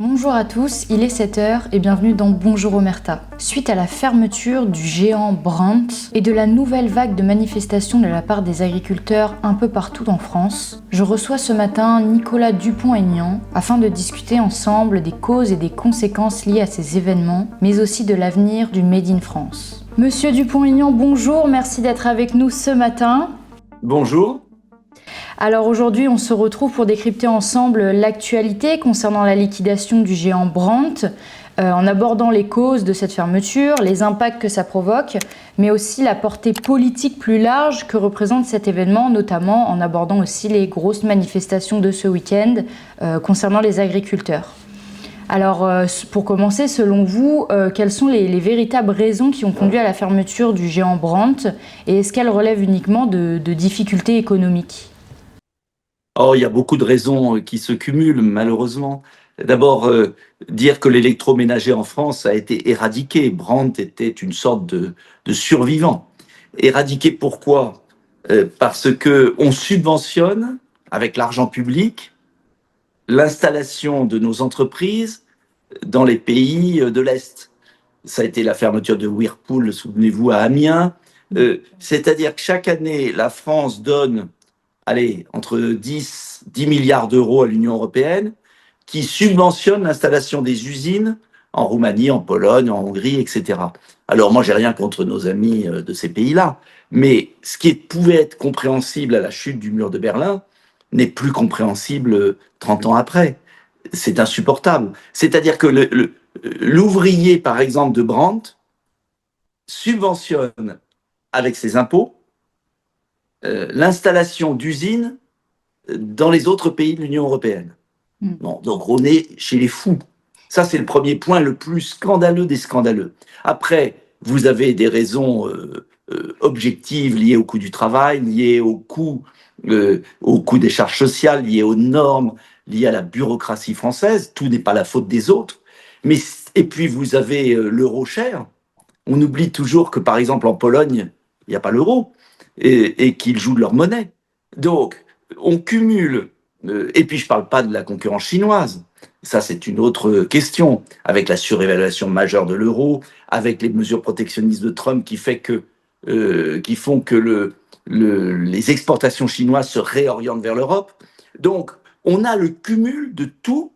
Bonjour à tous, il est 7 heures et bienvenue dans Bonjour Omerta. Suite à la fermeture du géant Brandt et de la nouvelle vague de manifestations de la part des agriculteurs un peu partout en France, je reçois ce matin Nicolas Dupont-Aignan afin de discuter ensemble des causes et des conséquences liées à ces événements, mais aussi de l'avenir du Made in France. Monsieur Dupont-Aignan, bonjour, merci d'être avec nous ce matin. Bonjour. Alors aujourd'hui, on se retrouve pour décrypter ensemble l'actualité concernant la liquidation du géant Brandt, en abordant les causes de cette fermeture, les impacts que ça provoque, mais aussi la portée politique plus large que représente cet événement, notamment en abordant aussi les grosses manifestations de ce week-end concernant les agriculteurs. Alors, pour commencer, selon vous, quelles sont les véritables raisons qui ont conduit à la fermeture du géant Brandt et est-ce qu'elles relèvent uniquement de difficultés économiques ? Oh, il y a beaucoup de raisons qui se cumulent, malheureusement. D'abord, dire que l'électroménager en France a été éradiqué. Brandt était une sorte de survivant. Éradiqué pourquoi? Parce que on subventionne, avec l'argent public, l'installation de nos entreprises dans les pays de l'Est. Ça a été la fermeture de Whirlpool, souvenez-vous, à Amiens. C'est-à-dire que chaque année, la France donne entre 10 milliards d'euros à l'Union européenne, qui subventionne l'installation des usines en Roumanie, en Pologne, en Hongrie, etc. Alors moi, j'ai rien contre nos amis de ces pays-là, mais ce qui pouvait être compréhensible à la chute du mur de Berlin n'est plus compréhensible 30 ans après. C'est insupportable. C'est-à-dire que l'ouvrier, par exemple, de Brandt, subventionne avec ses impôts l'installation d'usines dans les autres pays de l'Union européenne. Bon, donc on est chez les fous. Ça, c'est le premier point le plus scandaleux des scandaleux. Après, vous avez des raisons objectives liées au coût du travail, liées au coût des charges sociales, liées aux normes, liées à la bureaucratie française. Tout n'est pas la faute des autres. Et puis, vous avez l'euro cher. On oublie toujours que, par exemple, en Pologne, il n'y a pas l'euro et qu'ils jouent de leur monnaie. Donc, on cumule, et puis je ne parle pas de la concurrence chinoise, ça c'est une autre question, avec la surévaluation majeure de l'euro, avec les mesures protectionnistes de Trump qui font que les exportations chinoises se réorientent vers l'Europe. Donc, on a le cumul de tout.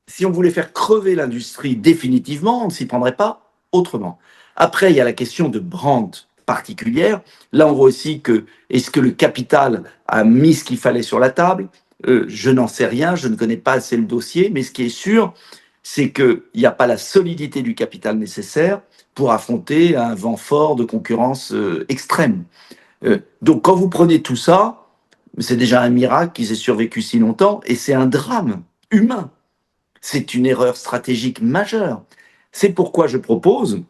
Si on voulait faire crever l'industrie définitivement, on ne s'y prendrait pas autrement. Après, il y a la question de Brandt particulière. Là, on voit aussi que est-ce que le capital a mis ce qu'il fallait sur la table? Je n'en sais rien, je ne connais pas assez le dossier, mais ce qui est sûr, c'est qu'il n'y a pas la solidité du capital nécessaire pour affronter un vent fort de concurrence extrême. Donc, quand vous prenez tout ça, c'est déjà un miracle qu'ils aient survécu si longtemps, et c'est un drame humain. C'est une erreur stratégique majeure. C'est pourquoi je propose,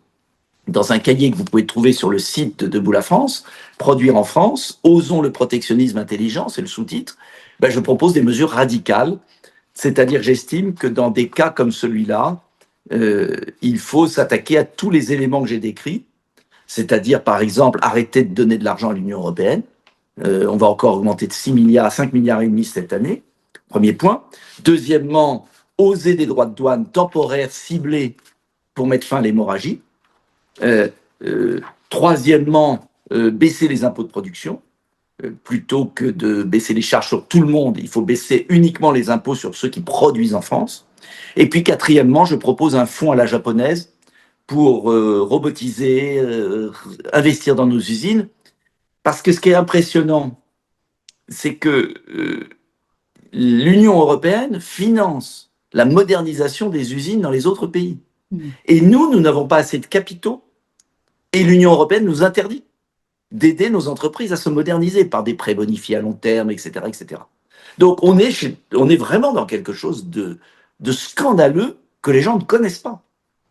dans un cahier que vous pouvez trouver sur le site de Debout la France, Produire en France, osons le protectionnisme intelligent, c'est le sous-titre, je propose des mesures radicales, c'est-à-dire j'estime que dans des cas comme celui-là, il faut s'attaquer à tous les éléments que j'ai décrits, c'est-à-dire par exemple arrêter de donner de l'argent à l'Union européenne, on va encore augmenter de 6 milliards à 5 milliards et demi cette année, premier point. Deuxièmement, oser des droits de douane temporaires ciblés pour mettre fin à l'hémorragie. Troisièmement, baisser les impôts de production. Plutôt que de baisser les charges sur tout le monde, il faut baisser uniquement les impôts sur ceux qui produisent en France. Et puis quatrièmement, je propose un fonds à la japonaise pour robotiser, investir dans nos usines. Parce que ce qui est impressionnant, c'est que l'Union européenne finance la modernisation des usines dans les autres pays. Et nous n'avons pas assez de capitaux et l'Union européenne nous interdit d'aider nos entreprises à se moderniser par des prêts bonifiés à long terme, etc. etc. Donc on est vraiment dans quelque chose de scandaleux que les gens ne connaissent pas.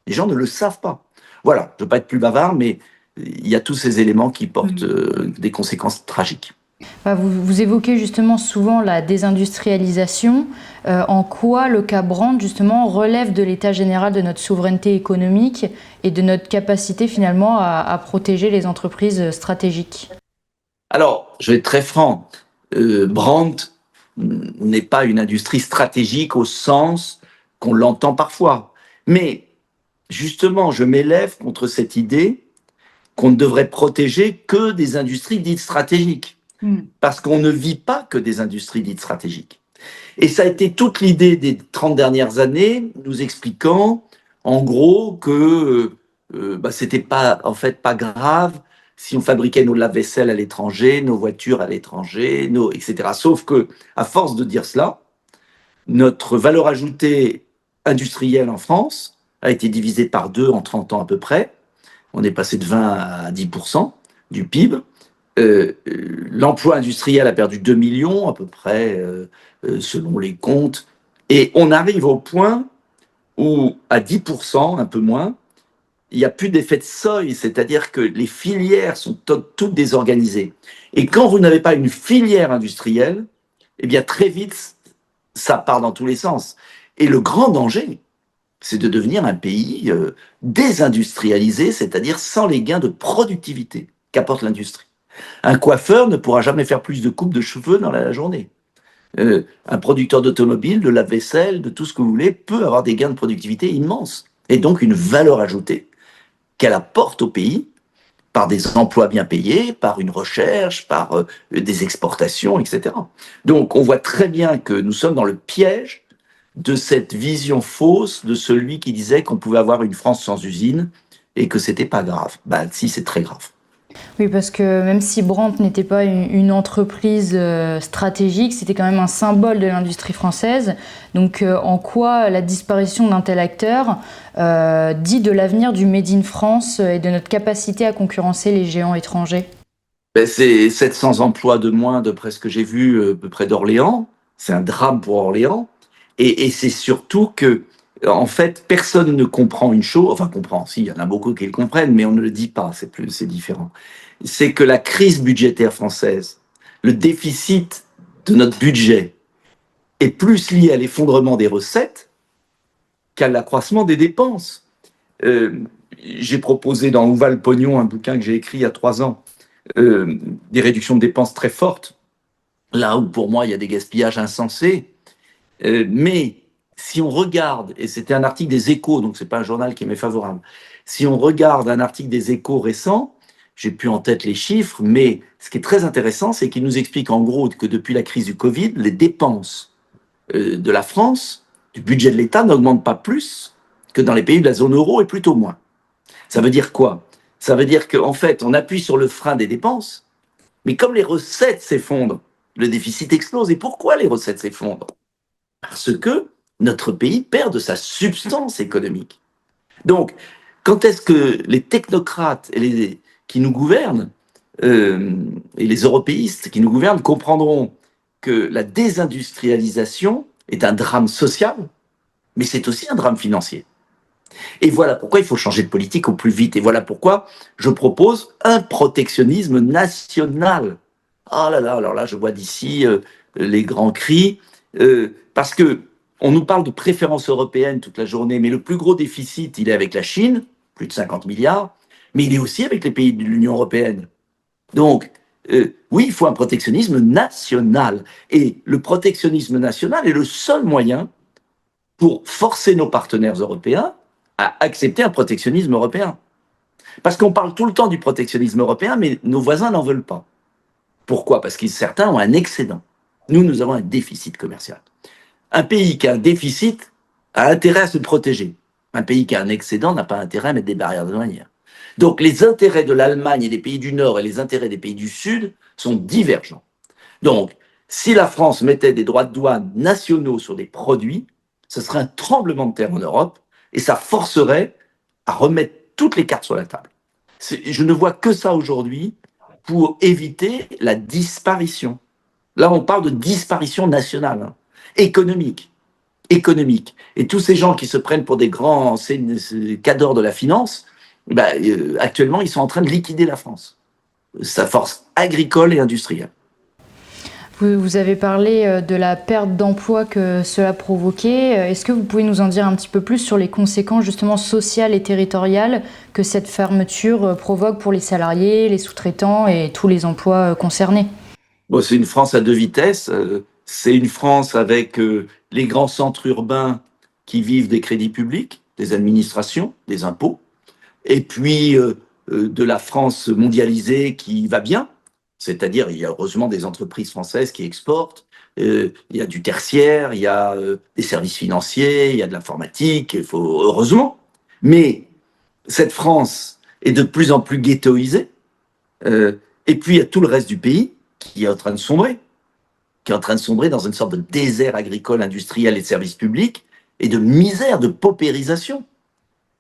Les gens ne le savent pas. Voilà, je ne veux pas être plus bavard, mais il y a tous ces éléments qui portent des conséquences tragiques. Vous évoquez justement souvent la désindustrialisation. En quoi le cas Brandt justement relève de l'état général de notre souveraineté économique et de notre capacité finalement à protéger les entreprises stratégiques? Alors, je vais être très franc. Brandt n'est pas une industrie stratégique au sens qu'on l'entend parfois. Mais justement, je m'élève contre cette idée qu'on ne devrait protéger que des industries dites stratégiques. Parce qu'on ne vit pas que des industries dites stratégiques. Et ça a été toute l'idée des 30 dernières années, nous expliquant, en gros, que c'était pas, en fait, pas grave si on fabriquait nos lave-vaisselle à l'étranger, nos voitures à l'étranger, etc. Sauf que, à force de dire cela, notre valeur ajoutée industrielle en France a été divisée par 2 en 30 ans à peu près. On est passé de 20 à 10% du PIB. L'emploi industriel a perdu 2 millions à peu près, selon les comptes. Et on arrive au point où, à 10%, un peu moins, il n'y a plus d'effet de seuil, c'est-à-dire que les filières sont toutes désorganisées. Et quand vous n'avez pas une filière industrielle, eh bien très vite, ça part dans tous les sens. Et le grand danger, c'est de devenir un pays désindustrialisé, c'est-à-dire sans les gains de productivité qu'apporte l'industrie. Un coiffeur ne pourra jamais faire plus de coupes de cheveux dans la journée. Un producteur d'automobile, de lave-vaisselle, de tout ce que vous voulez, peut avoir des gains de productivité immenses. Et donc une valeur ajoutée qu'elle apporte au pays par des emplois bien payés, par une recherche, par des exportations, etc. Donc on voit très bien que nous sommes dans le piège de cette vision fausse de celui qui disait qu'on pouvait avoir une France sans usine et que c'était pas grave. Ben si, c'est très grave. Oui, parce que même si Brandt n'était pas une entreprise stratégique, c'était quand même un symbole de l'industrie française. Donc en quoi la disparition d'un tel acteur dit de l'avenir du Made in France et de notre capacité à concurrencer les géants étrangers? C'est 700 emplois de moins d'après ce que j'ai vu à peu près d'Orléans. C'est un drame pour Orléans. Et c'est surtout que, en fait, personne ne comprend une chose, enfin comprend, si, il y en a beaucoup qui le comprennent, mais on ne le dit pas, c'est différent. C'est que la crise budgétaire française, le déficit de notre budget, est plus lié à l'effondrement des recettes qu'à l'accroissement des dépenses. J'ai proposé dans Où va le pognon, un bouquin que j'ai écrit il y a 3 ans, des réductions de dépenses très fortes, là où pour moi il y a des gaspillages insensés. Mais si on regarde, et c'était un article des Échos, donc c'est pas un journal qui m'est favorable, si on regarde un article des Échos récent, j'ai plus en tête les chiffres, mais ce qui est très intéressant, c'est qu'il nous explique en gros que depuis la crise du Covid, les dépenses de la France, du budget de l'État, n'augmentent pas plus que dans les pays de la zone euro et plutôt moins. Ça veut dire quoi? Ça veut dire qu'en fait, on appuie sur le frein des dépenses, mais comme les recettes s'effondrent, le déficit explose. Et pourquoi les recettes s'effondrent? Parce que notre pays perd de sa substance économique. Donc, quand est-ce que les technocrates qui nous gouvernent, et les européistes qui nous gouvernent, comprendront que la désindustrialisation est un drame social, mais c'est aussi un drame financier. Et voilà pourquoi il faut changer de politique au plus vite. Et voilà pourquoi je propose un protectionnisme national. Ah là là, alors là, je vois d'ici les grands cris, parce que on nous parle de préférence européenne toute la journée, mais le plus gros déficit, il est avec la Chine, plus de 50 milliards, mais il est aussi avec les pays de l'Union européenne. Donc, oui, il faut un protectionnisme national. Et le protectionnisme national est le seul moyen pour forcer nos partenaires européens à accepter un protectionnisme européen. Parce qu'on parle tout le temps du protectionnisme européen, mais nos voisins n'en veulent pas. Pourquoi? Parce que certains ont un excédent. Nous avons un déficit commercial. Un pays qui a un déficit a intérêt à se protéger. Un pays qui a un excédent n'a pas intérêt à mettre des barrières douanières. Donc les intérêts de l'Allemagne et des pays du Nord et les intérêts des pays du Sud sont divergents. Donc, si la France mettait des droits de douane nationaux sur des produits, ce serait un tremblement de terre en Europe et ça forcerait à remettre toutes les cartes sur la table. Je ne vois que ça aujourd'hui pour éviter la disparition. Là, on parle de disparition nationale, hein, économique. Et tous ces gens qui se prennent pour des grands cadors de la finance, actuellement, ils sont en train de liquider la France, sa force agricole et industrielle. Vous avez parlé de la perte d'emploi que cela provoquait. Est-ce que vous pouvez nous en dire un petit peu plus sur les conséquences justement sociales et territoriales que cette fermeture provoque pour les salariés, les sous-traitants et tous les emplois concernés? Bon, c'est une France à 2 vitesses. C'est une France avec les grands centres urbains qui vivent des crédits publics, des administrations, des impôts, et puis de la France mondialisée qui va bien, c'est-à-dire il y a heureusement des entreprises françaises qui exportent, il y a du tertiaire, il y a des services financiers, il y a de l'informatique, heureusement. Mais cette France est de plus en plus ghettoisée, et puis il y a tout le reste du pays qui est en train de sombrer, dans une sorte de désert agricole, industriel et de services publics, et de misère, de paupérisation.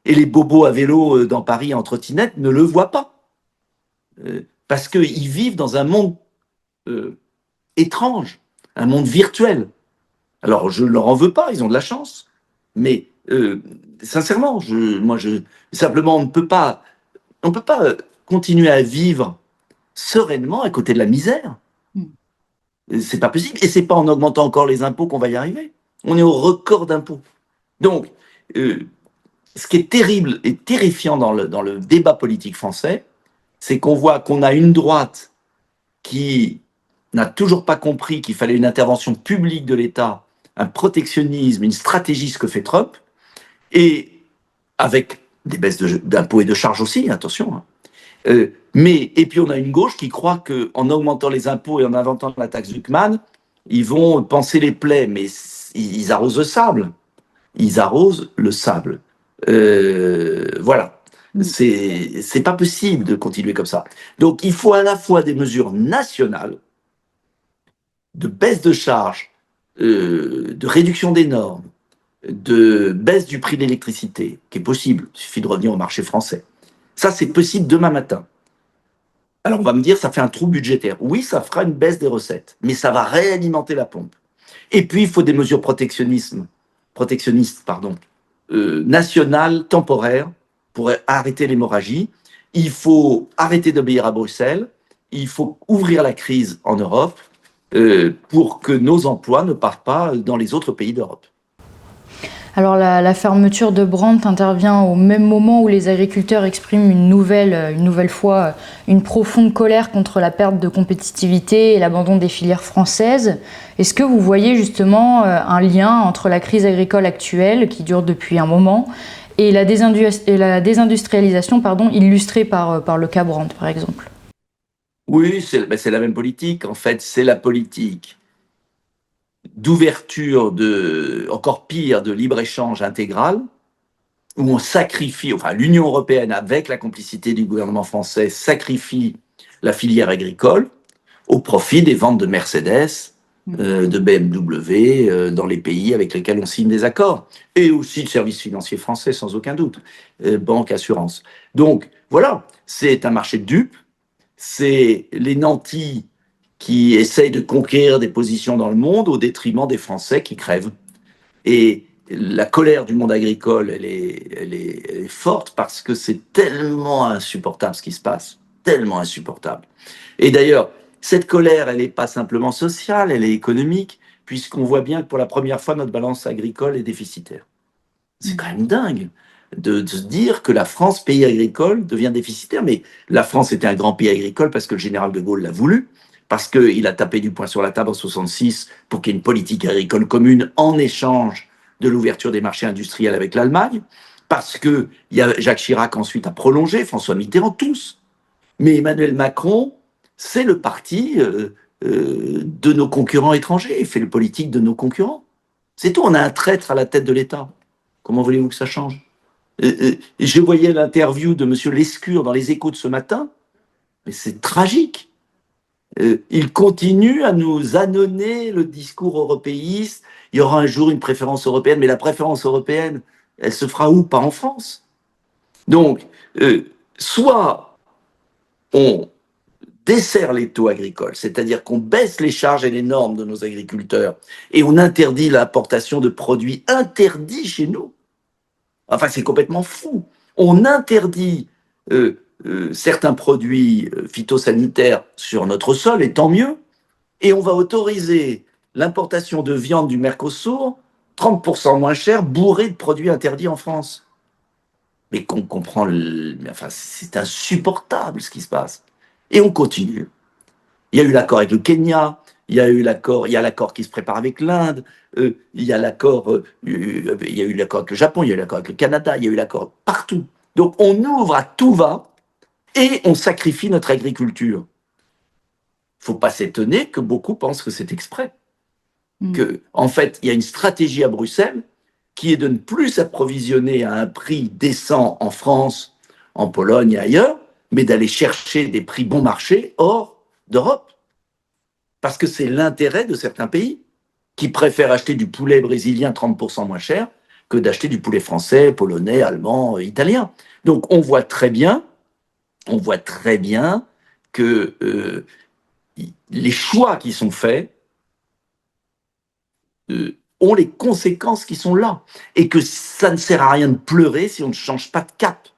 Et les bobos à vélo dans Paris en trottinette ne le voient pas. Parce qu'ils vivent dans un monde étrange, un monde virtuel. Alors, je ne leur en veux pas, ils ont de la chance. Mais sincèrement, simplement, on ne peut pas continuer à vivre sereinement à côté de la misère. C'est pas possible. Et c'est pas en augmentant encore les impôts qu'on va y arriver. On est au record d'impôts. Donc, ce qui est terrible et terrifiant dans le débat politique français, c'est qu'on voit qu'on a une droite qui n'a toujours pas compris qu'il fallait une intervention publique de l'État, un protectionnisme, une stratégie, ce que fait Trump, et avec des baisses d'impôts et de charges aussi, attention. Hein. Et puis on a une gauche qui croit qu'en augmentant les impôts et en inventant la taxe Zuckman, ils vont panser les plaies, mais ils arrosent le sable. Ils arrosent le sable. Voilà. C'est pas possible de continuer comme ça. Donc il faut à la fois des mesures nationales, de baisse de charges, de réduction des normes, de baisse du prix de l'électricité, qui est possible, il suffit de revenir au marché français. Ça, c'est possible demain matin. Alors on va me dire, ça fait un trou budgétaire. Oui, ça fera une baisse des recettes, mais ça va réalimenter la pompe. Et puis, il faut des mesures protectionnistes, nationales, temporaires, pour arrêter l'hémorragie. Il faut arrêter d'obéir à Bruxelles. Il faut ouvrir la crise en Europe pour que nos emplois ne partent pas dans les autres pays d'Europe. Alors la fermeture de Brandt intervient au même moment où les agriculteurs expriment une nouvelle fois une profonde colère contre la perte de compétitivité et l'abandon des filières françaises. Est-ce que vous voyez justement un lien entre la crise agricole actuelle, qui dure depuis un moment, et la désindustrialisation illustrée par le cas Brandt, par exemple? Oui, c'est la même politique. En fait, c'est la politique d'ouverture, encore pire, de libre-échange intégral, où on sacrifie, enfin l'Union européenne, avec la complicité du gouvernement français, sacrifie la filière agricole au profit des ventes de Mercedes, de BMW, dans les pays avec lesquels on signe des accords, et aussi de services financiers français, sans aucun doute, banque, assurance. Donc voilà, c'est un marché de dupes, c'est les nantis qui essayent de conquérir des positions dans le monde au détriment des Français qui crèvent. Et la colère du monde agricole, elle est forte parce que c'est tellement insupportable ce qui se passe, tellement insupportable. Et d'ailleurs, cette colère, elle n'est pas simplement sociale, elle est économique, puisqu'on voit bien que pour la première fois, notre balance agricole est déficitaire. C'est quand même dingue de se dire que la France, pays agricole, devient déficitaire. Mais la France était un grand pays agricole parce que le général de Gaulle l'a voulu, parce qu'il a tapé du poing sur la table en 1966 pour qu'il y ait une politique agricole commune en échange de l'ouverture des marchés industriels avec l'Allemagne, parce que Jacques Chirac ensuite a prolongé, François Mitterrand, tous. Mais Emmanuel Macron, c'est le parti de nos concurrents étrangers, il fait le politique de nos concurrents. C'est tout, on a un traître à la tête de l'État. Comment voulez-vous que ça change ? Je voyais l'interview de M. Lescure dans les Échos de ce matin, mais c'est tragique. Il continue à nous annoncer le discours européiste. Il y aura un jour une préférence européenne, mais la préférence européenne, elle se fera où ? Pas en France. Donc, soit on dessert les taux agricoles, c'est-à-dire qu'on baisse les charges et les normes de nos agriculteurs et on interdit l'importation de produits interdits chez nous. Enfin, c'est complètement fou. On interdit certains produits phytosanitaires sur notre sol, et tant mieux, et on va autoriser l'importation de viande du Mercosur 30% moins cher, bourrée de produits interdits en France. Mais qu'on comprend, enfin, c'est insupportable ce qui se passe. Et on continue. Il y a eu l'accord avec le Kenya, il y a l'accord qui se prépare avec l'Inde, il y a eu l'accord avec le Japon, il y a eu l'accord avec le Canada, il y a eu l'accord partout. Donc on ouvre à tout va et on sacrifie notre agriculture. Faut pas s'étonner que beaucoup pensent que c'est exprès. Que, en fait, il y a une stratégie à Bruxelles qui est de ne plus s'approvisionner à un prix décent en France, en Pologne et ailleurs, mais d'aller chercher des prix bon marché hors d'Europe. Parce que c'est l'intérêt de certains pays qui préfèrent acheter du poulet brésilien 30% moins cher que d'acheter du poulet français, polonais, allemand, italien. Donc on voit très bien que les choix qui sont faits ont les conséquences qui sont là. Et que ça ne sert à rien de pleurer si on ne change pas de cap.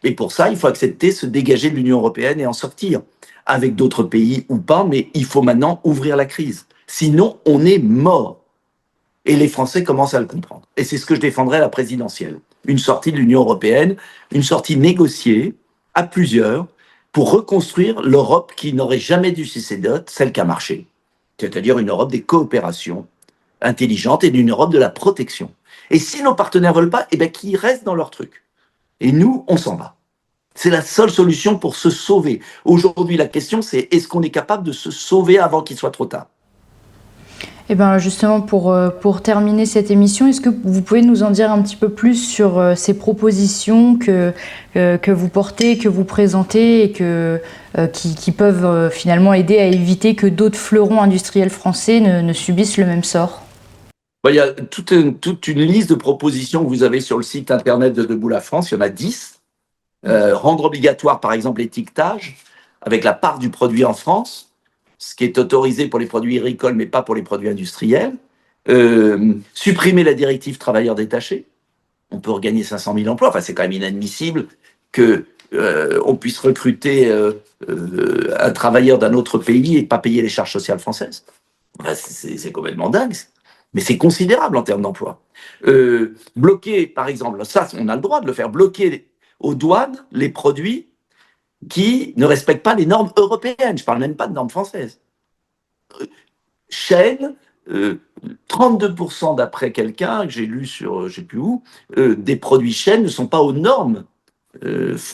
Et pour ça, il faut accepter se dégager de l'Union européenne et en sortir. Avec d'autres pays ou pas, mais il faut maintenant ouvrir la crise. Sinon, on est mort. Et les Français commencent à le comprendre. Et c'est ce que je défendrai à la présidentielle. Une sortie de l'Union européenne, une sortie négociée à plusieurs pour reconstruire l'Europe qui n'aurait jamais dû cesser d'être celle qui a marché. C'est-à-dire une Europe des coopérations intelligentes et d'une Europe de la protection. Et si nos partenaires veulent pas, eh ben qu'ils restent dans leur truc. Et nous, on s'en va. C'est la seule solution pour se sauver. Aujourd'hui, la question, c'est est-ce qu'on est capable de se sauver avant qu'il soit trop tard? Eh bien, justement, pour terminer cette émission, est-ce que vous pouvez nous en dire un petit peu plus sur ces propositions que vous portez, que vous présentez et qui peuvent finalement aider à éviter que d'autres fleurons industriels français ne subissent le même sort? Il y a toute une liste de propositions que vous avez sur le site internet de Debout la France. Il y en a 10. Rendre obligatoire, par exemple, l'étiquetage avec la part du produit en France, ce qui est autorisé pour les produits agricoles, mais pas pour les produits industriels. Supprimer la directive travailleurs détachés. On peut regagner 500 000 emplois. Enfin, c'est quand même inadmissible que on puisse recruter un travailleur d'un autre pays et pas payer les charges sociales françaises. Enfin, c'est complètement dingue. Mais c'est considérable en termes d'emploi. Bloquer, par exemple, ça, on a le droit de le faire, bloquer aux douanes les produits qui ne respectent pas les normes européennes. Je ne parle même pas de normes françaises. Chêne, 32% d'après quelqu'un que j'ai lu sur je ne sais plus où, des produits chêne ne sont pas aux normes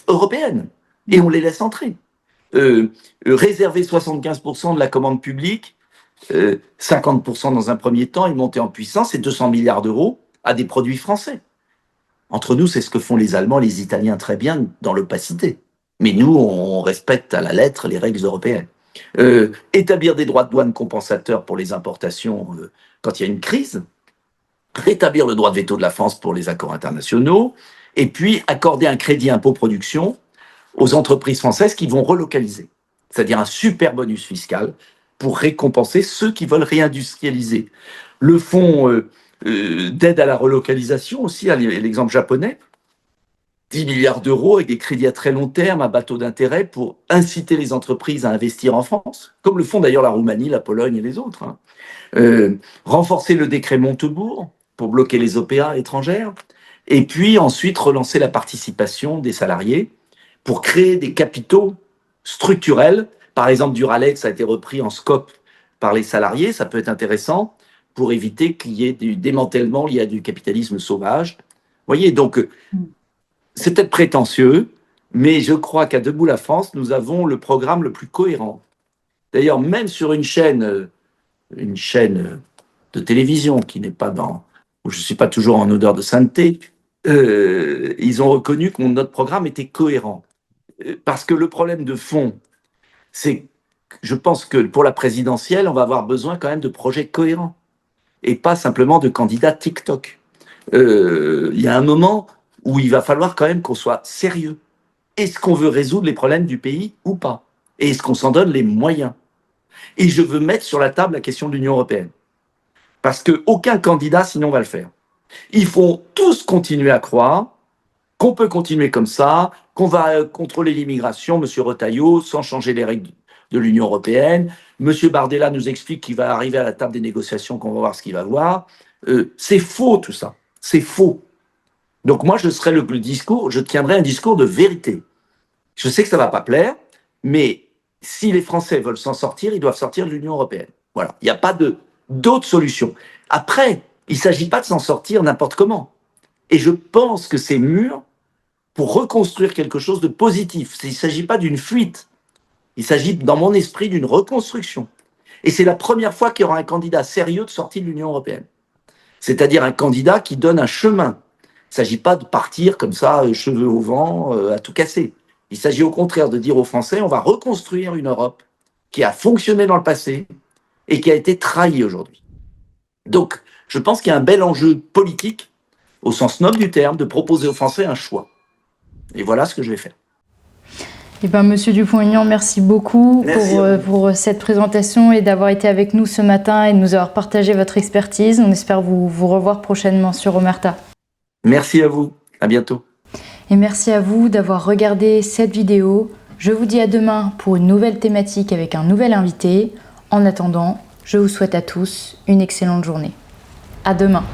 européennes. Et on les laisse entrer. Réserver 75% de la commande publique, 50% dans un premier temps et monter en puissance, et 200 milliards d'euros à des produits français. Entre nous, c'est ce que font les Allemands, les Italiens très bien dans l'opacité. Mais nous, on respecte à la lettre les règles européennes. Établir des droits de douane compensateurs pour les importations quand il y a une crise. Rétablir le droit de veto de la France pour les accords internationaux. Et puis, accorder un crédit impôt production aux entreprises françaises qui vont relocaliser. C'est-à-dire un super bonus fiscal pour récompenser ceux qui veulent réindustrialiser. Le fonds d'aide à la relocalisation aussi, l'exemple japonais, 10 milliards d'euros avec des crédits à très long terme, à bas taux d'intérêt pour inciter les entreprises à investir en France, comme le font d'ailleurs la Roumanie, la Pologne et les autres. Renforcer le décret Montebourg pour bloquer les OPA étrangères, et puis ensuite relancer la participation des salariés pour créer des capitaux structurels. Par exemple, Duralex a été repris en scope par les salariés, ça peut être intéressant pour éviter qu'il y ait du démantèlement lié à du capitalisme sauvage. Vous voyez, donc c'est peut-être prétentieux, mais je crois qu'à Debout la France, nous avons le programme le plus cohérent. D'ailleurs, même sur une chaîne de télévision qui n'est pas où je ne suis pas toujours en odeur de sainteté, ils ont reconnu que notre programme était cohérent. Parce que le problème de fond, c'est que je pense que pour la présidentielle, on va avoir besoin quand même de projets cohérents et pas simplement de candidats TikTok. Il y a un moment où il va falloir quand même qu'on soit sérieux. Est-ce qu'on veut résoudre les problèmes du pays ou pas? Et est-ce qu'on s'en donne les moyens? Et je veux mettre sur la table la question de l'Union européenne. Parce qu'aucun candidat, sinon, va le faire. Ils font tous continuer à croire qu'on peut continuer comme ça, qu'on va contrôler l'immigration, M. Retailleau, sans changer les règles de l'Union européenne. M. Bardella nous explique qu'il va arriver à la table des négociations, qu'on va voir ce qu'il va voir. C'est faux tout ça, c'est faux. Donc moi, je tiendrai un discours de vérité. Je sais que ça ne va pas plaire, mais si les Français veulent s'en sortir, ils doivent sortir de l'Union européenne. Voilà. Voilà, il n'y a pas d'autre solution. Après, il ne s'agit pas de s'en sortir n'importe comment. Et je pense que ces murs, pour reconstruire quelque chose de positif, il ne s'agit pas d'une fuite, il s'agit, dans mon esprit, d'une reconstruction. Et c'est la première fois qu'il y aura un candidat sérieux de sortie de l'Union européenne. C'est-à-dire un candidat qui donne un chemin. Il ne s'agit pas de partir comme ça, cheveux au vent, à tout casser. Il s'agit au contraire de dire aux Français, on va reconstruire une Europe qui a fonctionné dans le passé et qui a été trahie aujourd'hui. Donc, je pense qu'il y a un bel enjeu politique, au sens noble du terme, de proposer aux Français un choix. Et voilà ce que je vais faire. Eh ben, Monsieur Dupont-Aignan, merci beaucoup pour cette présentation et d'avoir été avec nous ce matin et de nous avoir partagé votre expertise. On espère vous revoir prochainement sur Omerta. Merci à vous. À bientôt. Et merci à vous d'avoir regardé cette vidéo. Je vous dis à demain pour une nouvelle thématique avec un nouvel invité. En attendant, je vous souhaite à tous une excellente journée. À demain.